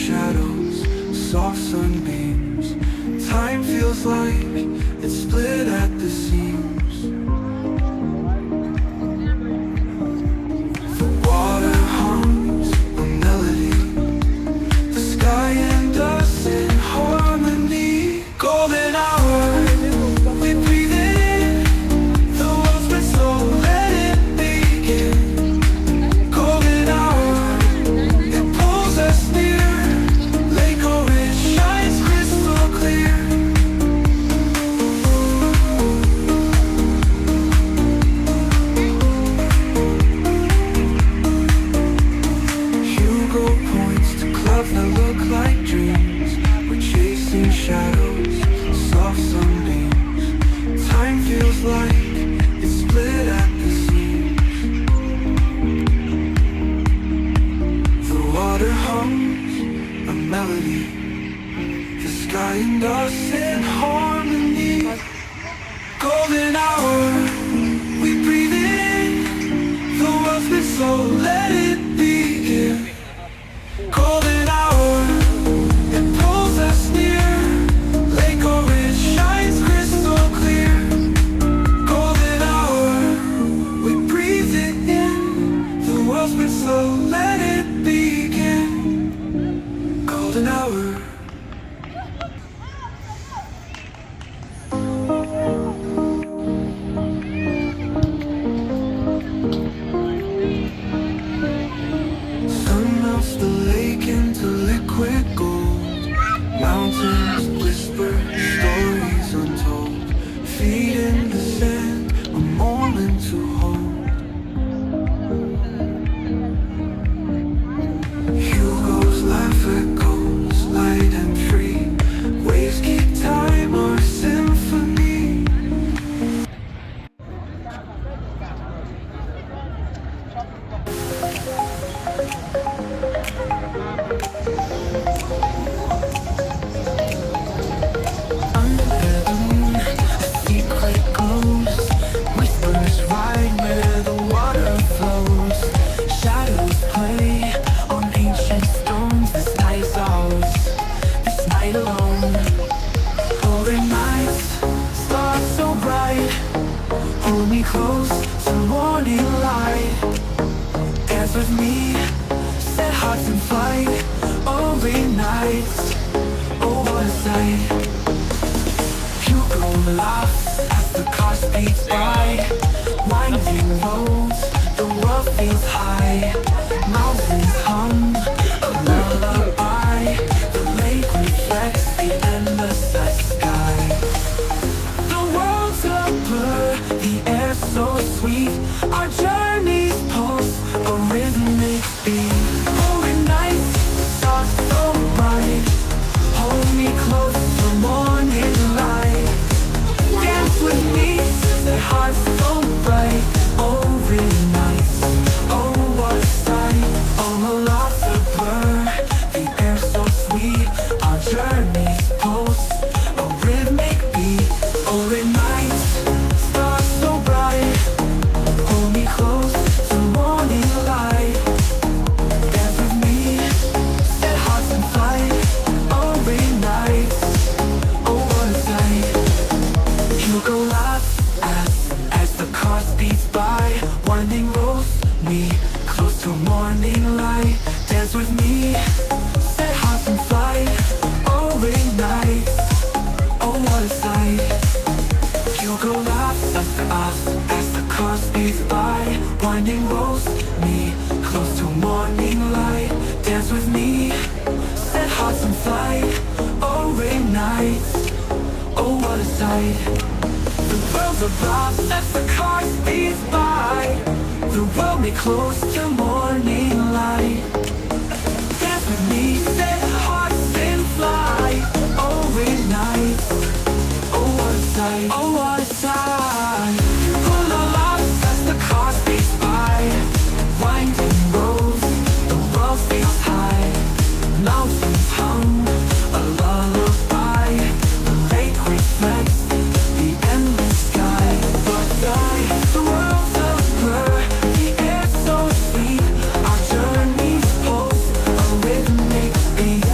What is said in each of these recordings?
shadows, soft sunbeams. Time feels like it's split at the seams. The water hums a melody, the sky and us in harmony. Golden hour, we breathe it in. The world's been slow, let it begin. Golden hour, it pulls us near. Lake Ohrid shines crystal clear. Hugo points to clouds that look like dreams. We're chasing shadows, soft sunbeams. Time feels like it's split at the seams. The water hums a melody, the sky and us in harmony. Golden hour, we breathe it in. The world's been slow, let it begin. Golden hour, it pulls us near. Lake Ohrid shines crystal clear. Golden hour, we breathe it in. The world's been slow, let it begin. Golden hour. Sun melts the lake into liquid gold. Mountains whisper stories untold. Feet in the sand, a moment to hold. Hugo's laugh echoes light and free. Waves keep time, our symphony. Under the moon, a secret glows. Whispers ride where the water flows. Shadows play on ancient stones. This night is ours, this night alone. Holy nights, stars so bright. Hold me close to morning light. Dance with me, set hearts in flight. Holy nights, oh what a sight. Hugo laughs as the car speeds by. Winding roads, the world feels high. Mountains hum a lullaby. The lake reflects the endless sky. The world's a blur, the air's so sweet. Our journeys pulse a rhythmic beat. Holy nights, stars so bright. Hold me close to morning light. Dance with me, set hearts so bright. Oh, really nice, oh what a sight. All the lots of blur, the air so sweet. Our journeys pulse a rhythmic beat. Holy nights, stars so bright. Hold me close to morning light. Dance with me, set hearts in flight. Holy nights, oh what a sight. Hugo laughs as the car speeds by. Winding roads, me close to morning light. Dance with me, set hearts in flight. Holy nights, oh what a sight. Hugo laughs as the car speeds by. Winding roads, me close to morning light. Dance with me, set hearts in flight. Holy nights, oh what a sight. The world's above as the car speeds by. The world may close to morning light. Dance with me, set hearts in flight. Holy nights, oh what a sight, oh what a sight. Pull the locks as the car speeds by. Winding roads, the world feels high. Mountains hum a lullaby. The lake reflects the endless sky. But the world's a blur, the air's so sweet. Our journeys pulse a rhythmic beat.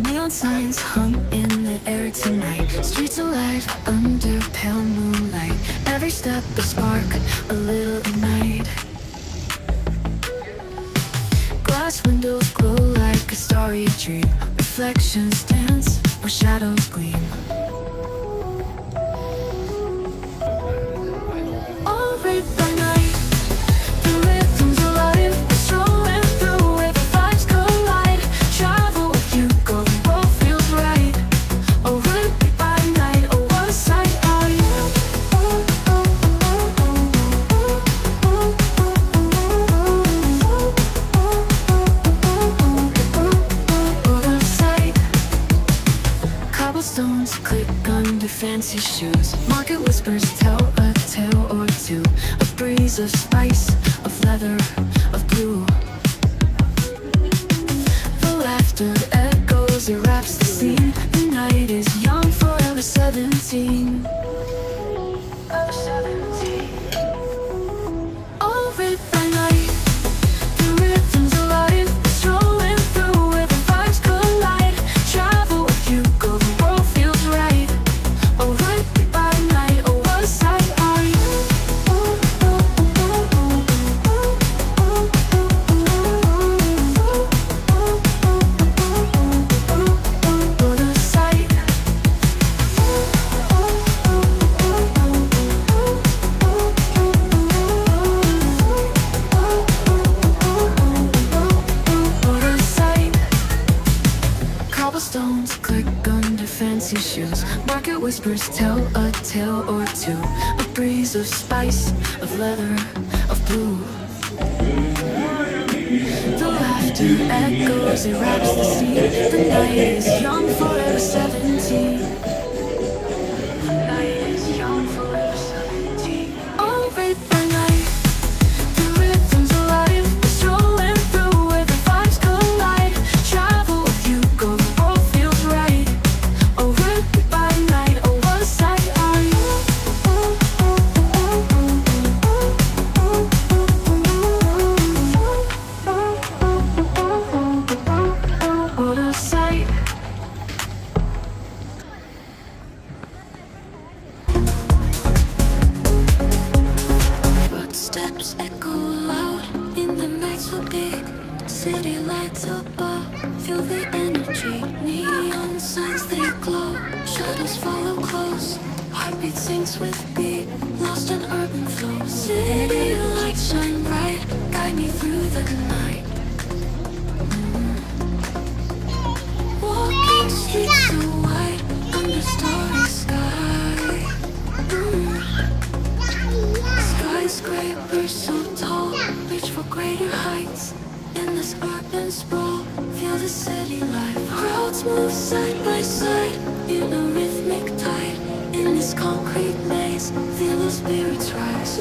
Neon signs hung in the air tonight. Streets alive under pale moonlight. Every step a spark, a little night. Glass windows glow like a starry dream. Reflections dance where shadows gleam. All lit by night, the rhythm's alive. We're strolling through where the vibes collide. Travel with you, go, the world feels right. Oh, lit by night, oh, what a sight are you? What a sight. Cobblestones click under fancy shoes. Market whispers tell a tale or two. A breeze of spice, of leather, of blue. The laughter echoes, it wraps the scene. The night is young, forever 17. Forever 17. All lit by night, the rhythm's alive. Strolling through where the vibes collide. Travel with you, go, the world feels right. Oh, lit by night, oh, what a sight are you? What a sight. What a sight. Cobblestones click under fancy shoes. Market whispers tell a tale or two. A breeze of spice, of leather, of blue. The laughter echoes, it wraps the scene. The night is young, forever 17. Night is young, forever 17. All lit by night, the rhythm's alive. We're strolling through where the vibes collide. Travel with you, go, the world feels right. Oh, lit by night, oh, what a sight are you? What a sight. Footsteps echo loud in the night so big. City lights above, feel the energy. Neon signs, they glow. Shadows follow close. Heartbeat syncs with beat, lost in urban flow. City lights shine bright, guide me through the night. Walking streets so wide, under starry sky. Skyscrapers so tall, reach for greater heights. In this urban sprawl, feel the city life. Crowds move side by side, in a rhythmic tide. In this concrete maze, feel the spirits rise.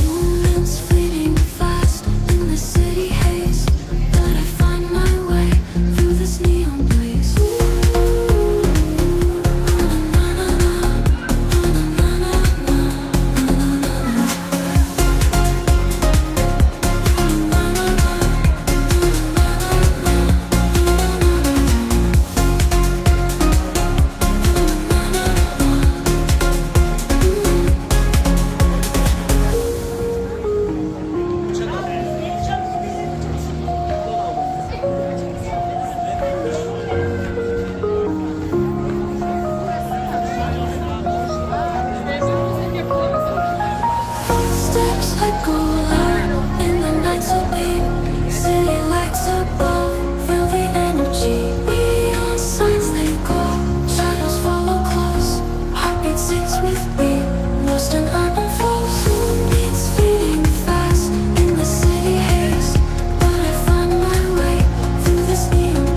Moments fleeting fast in the city haze. But I find my way through this neon blaze. Footsteps echo loud in the night so big. City lights above, feel the energy. Neon signs, they glow. Shadows follow close. Heartbeat syncs with beat, lost in urban flows. Beats fleeting fast in the city haze. But I find my way through this neon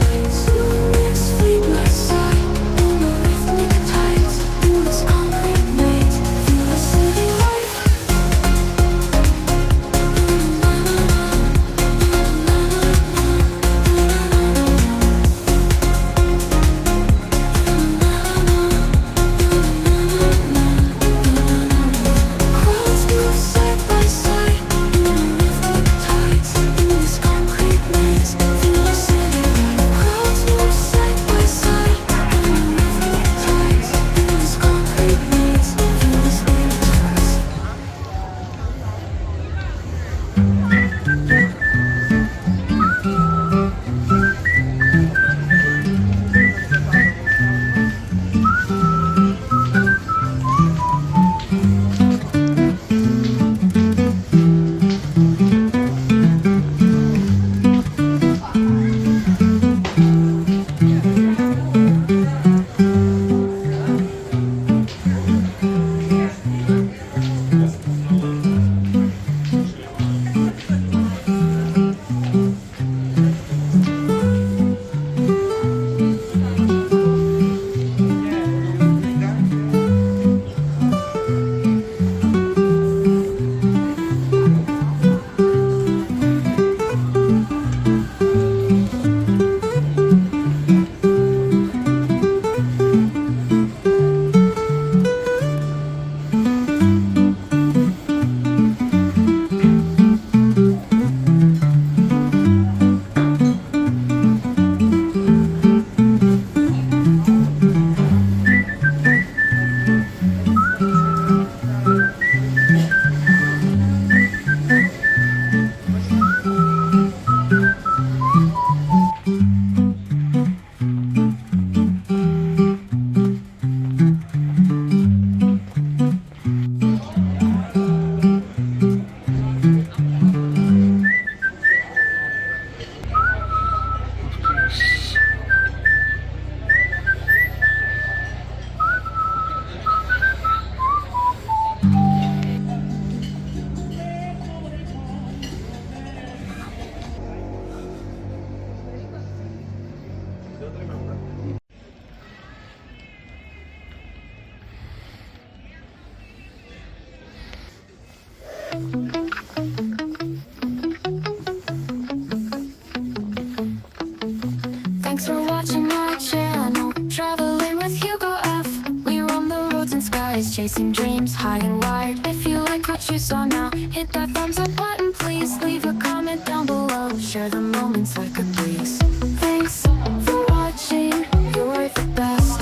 Thanks for watching my channel, traveling with Hugo F. We roam the roads and skies, chasing dreams high and wide. If you like what you saw now, hit that thumbs up button, please. Leave a comment down below, share the moments like a breeze. Thanks for watching, you're the best.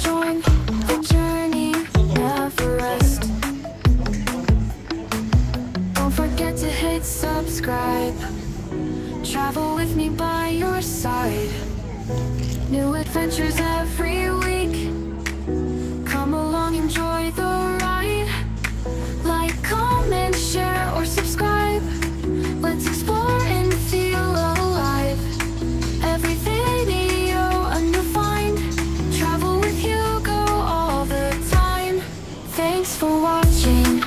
Join the journey, never rest. Don't forget to hit subscribe. Travel with me by your side. New adventures every week. Come along, enjoy the ride. Like, comment, share, or subscribe. Let's explore and feel alive. Every video a new find. Travel with Hugo all the time. Thanks for watching.